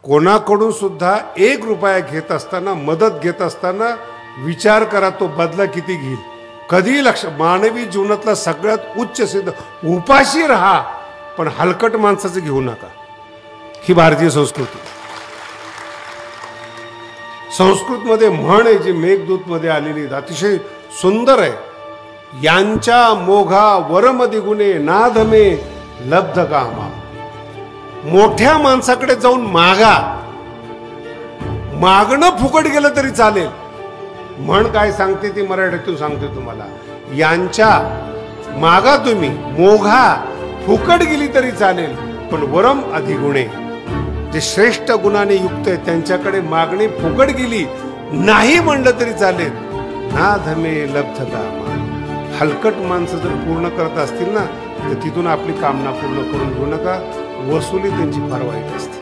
कोणाकडून सुद्धा 1 रुपया घेत असताना, मदत घेत असताना विचार करा तो बदला किती घेईल. कधी मानवी जीवनातला सगळ्यात उच्च सिद्ध, उपाशी राहा पण हलकट माणसाचं घेऊ नका. ही भारतीय संस्कृती. संस्कृतमध्ये म्हण आहे जी मेघदूत मध्ये आलेली, अतिशय सुंदर आहे. यांच्या मोघा वरमदी गुणे नाधमे लब्ध कामा. मोठ्या माणसाकडे जाऊन मागा, मागणं फुकट गेलं तरी चालेल. म्हण काय सांगते ती मराठीतून सांगते तुम्हाला. यांच्या मागा तुम्ही, मोघा फुकट गेली तरी चालेल, पण वरम अधिगुणे, जे श्रेष्ठ गुणाने युक्त आहे त्यांच्याकडे मागणी फुकट गेली नाही म्हणलं तरी चालेल. ना धमे लब्ध कामा. हलकट माणसं जर पूर्ण करत असतील ना तर तिथून आपली कामना पूर्ण करून घेऊ नका. वसुली त्यांची फार वाईट असते.